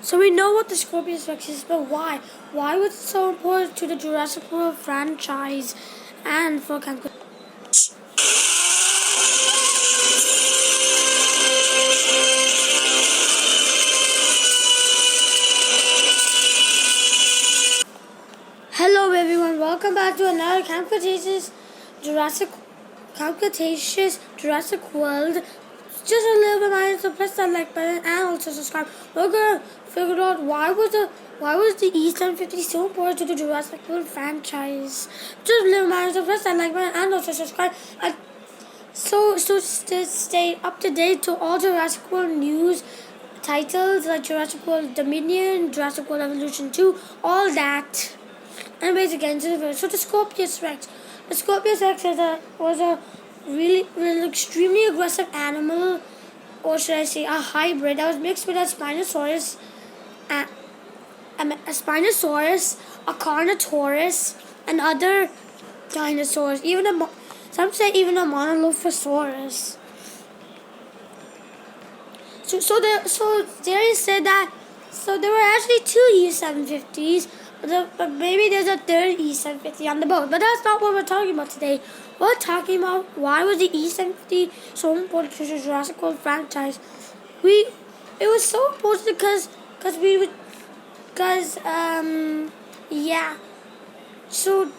So we know what the Scorpius Rex is, but why? Why was it so important to the Jurassic World franchise and for Camp? Hello everyone, welcome back to another Cretaceous Jurassic World. Just a little bit mind, so press that like button and also subscribe. We're gonna figure out why was the E750 so important to the Jurassic World franchise. Just a little mind, so press that like button and also subscribe. And so stay up to date to all Jurassic World news titles like Jurassic World Dominion, Jurassic World Evolution 2, all that. Anyways, again to the video. So the Scorpius Rex. The Scorpius Rex was a really extremely aggressive animal, or should I say a hybrid that was mixed with a Spinosaurus, a Carnotaurus, and other dinosaurs. Some say even a Monolophosaurus. So there said that there were actually two E750s. But maybe there's a third E750 on the boat. But that's not what we're talking about today. We're talking about why was the E750 so important to the Jurassic World franchise. It was so important So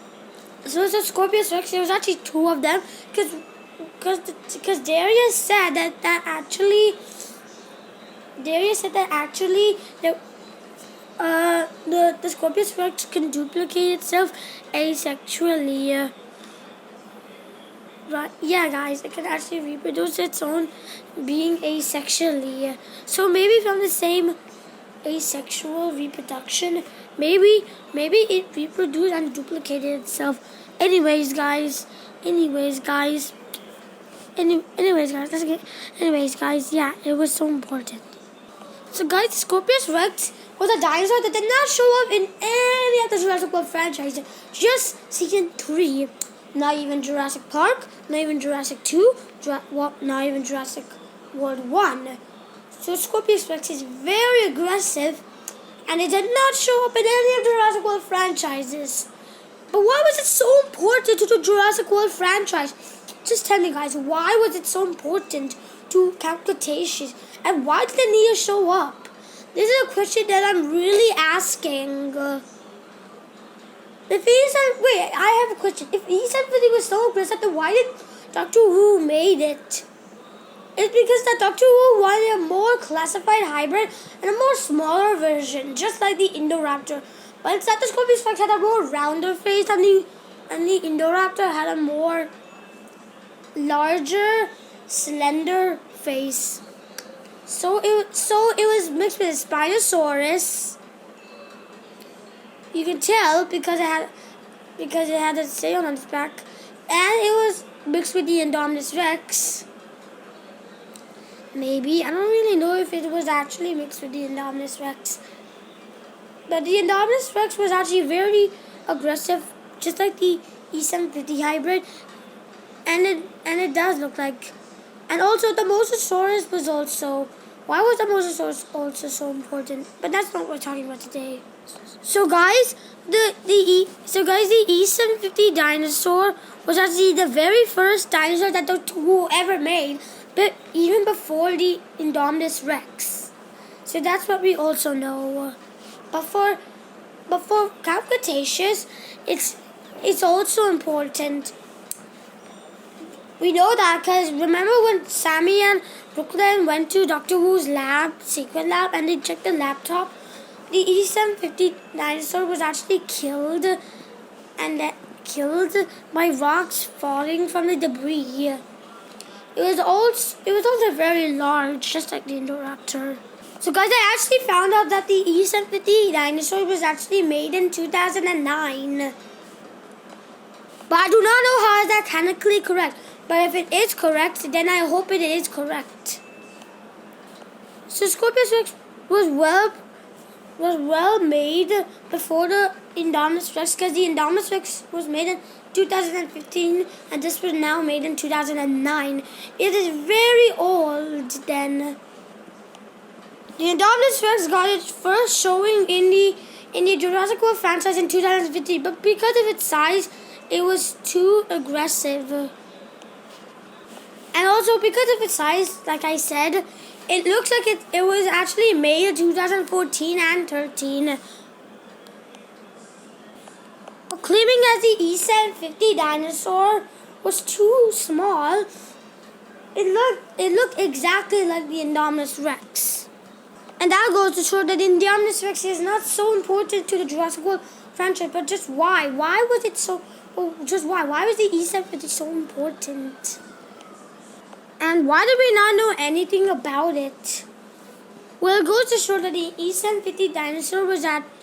it's a Scorpius Rex. There was actually two of them because Darius said that actually the Scorpius Rex can duplicate itself asexually. Right? Yeah, guys, it can actually reproduce its own being asexually. So maybe from the same asexual reproduction, maybe it reproduced and duplicated itself. Anyways, guys, yeah, it was so important. So, guys, Scorpius Rex was a dinosaur that did not show up in any of the Jurassic World franchise. Just season 3. Not even Jurassic Park, not even Jurassic 2, not even Jurassic World 1. So Scorpius Rex is very aggressive, and it did not show up in any of the Jurassic World franchises. But why was it so important to the Jurassic World franchise? Just tell me, guys, why was it so important to Cretaceous? And why did it need to show up? This is a question that I'm really asking. I have a question. If E750 was so aggressive, then why did Doctor Who made it? It's because that Doctor Who wanted a more classified hybrid and a more smaller version, just like the Indoraptor. But instead, the Scorpius Rex had a more rounder face, and the Indoraptor had a more larger, slender face. So it was mixed with a Spinosaurus. You can tell because it had a sail on its back, and it was mixed with the Indominus Rex. Maybe I don't really know if it was actually mixed with the Indominus Rex, but the Indominus Rex was actually very aggressive, just like the E750 hybrid, and it does look like. And also the Mosasaurus was also. Why was the Mosasaurus also so important? But that's not what we're talking about today. So guys, the E750 dinosaur was actually the very first dinosaur that Doctor Who ever made, but even before the Indominus Rex. So that's what we also know. But for Cretaceous, it's also important. We know that because remember when Sammy and Brooklyn went to Doctor Who's secret lab, and they checked the laptop? The E750 dinosaur was actually killed by rocks falling from the debris. It was also very large, just like the Indoraptor. So guys, I actually found out that the E750 dinosaur was actually made in 2009. But I do not know how is that technically correct. But if it is correct, then I hope it is correct. So Scorpius Rex was well made before the Indominus Rex, because the Indominus Rex was made in 2015 and this was now made in 2009. It is very old then. The Indominus Rex got its first showing in the Jurassic World franchise in 2050, but because of its size, it was too aggressive. And also because of its size, like I said, it looks like it was actually made in 2014 and 13. Claiming as the E750 dinosaur was too small, it looked exactly like the Indominus Rex. And that goes to show that the Indominus Rex is not so important to the Jurassic World franchise, but just why? Why was it so? Just why? Why was the E750 so important? And why do we not know anything about it? Well, it goes to show that the E750 dinosaur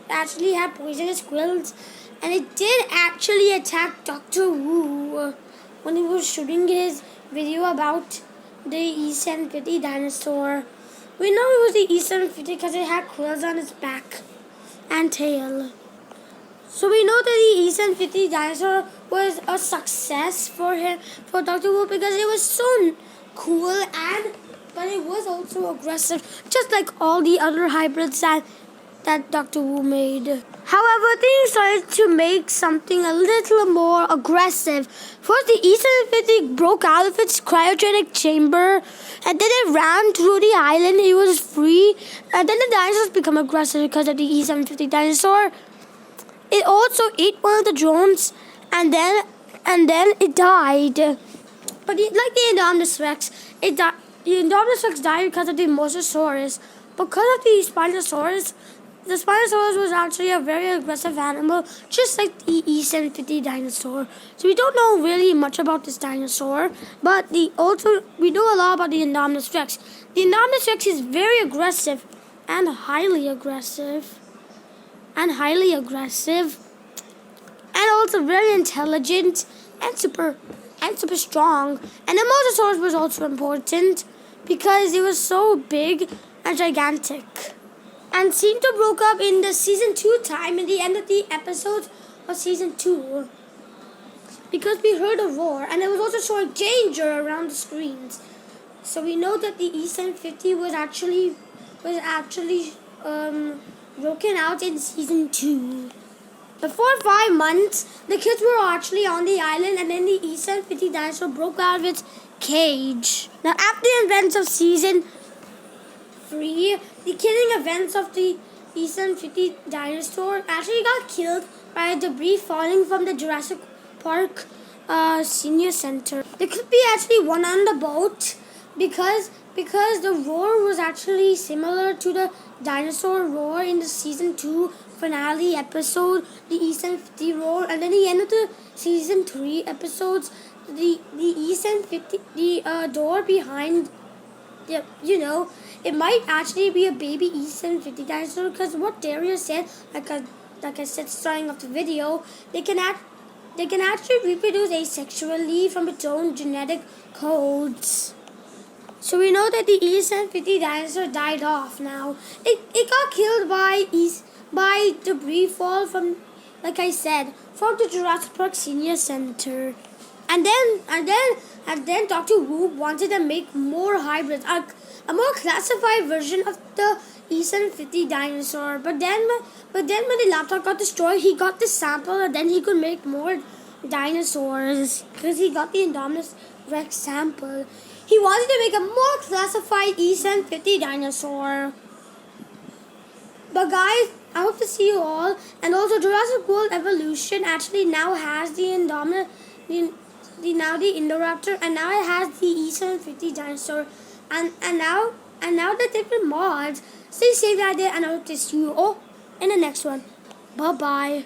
actually had poisonous quills, and it did actually attack Dr. Wu when he was shooting his video about the E750 dinosaur. We know it was the E750 because it had quills on its back and tail. So we know that the E750 dinosaur was a success for Dr. Wu, because it was so cool, but it was also aggressive, just like all the other hybrids that Dr. Wu made. However, things started to make something a little more aggressive. First, the E750 broke out of its cryogenic chamber, and then it ran through the island. It was free, and then the dinosaurs become aggressive because of the E750 dinosaur. It also ate one of the drones, and then it died. But like the Indominus Rex, the Indominus Rex died because of the Mosasaurus. Because of the Spinosaurus, the Spinosaurus was actually a very aggressive animal, just like the E750 dinosaur. So we don't know really much about this dinosaur, but we know a lot about the Indominus Rex. The Indominus Rex is very aggressive and highly aggressive. And also very intelligent and super strong. And the Mosasaurus was also important because it was so big and gigantic, and seemed to broke up in the season 2 time in the end of the episodes of season 2, because we heard a roar, and it was also showing danger around the screens. So we know that the E750 was actually broken out in season 2. Before 5 months, the kids were actually on the island, and then the E750 dinosaur broke out of its cage. Now, after the events of season 3, the killing events of the E750 dinosaur actually got killed by debris falling from the Jurassic Park Senior Center. There could be actually one on the boat because the roar was actually similar to the dinosaur roar in the season 2 finale episode, the E750 roar, and then the end of the season 3 episodes, the E750, the door behind, it might actually be a baby E750 dinosaur, because what Daria said, like I said starting off the video, they can actually reproduce asexually from its own genetic codes. So we know that the E750 dinosaur died off now. It got killed by debris fall from, like I said, from the Jurassic Park Senior Center. And then Dr. Wu wanted to make more hybrids, a more classified version of the E750 dinosaur. But then when the laptop got destroyed, he got the sample, and then he could make more dinosaurs because he got the Indominus Rex sample. He wanted to make a more classified E750 dinosaur. But guys, I hope to see you all. And also, Jurassic World Evolution actually now has the Indominus, the Indoraptor, and now it has the E750 dinosaur, and now the different mods. Stay safe out there, and I hope to see you all in the next one. Bye bye.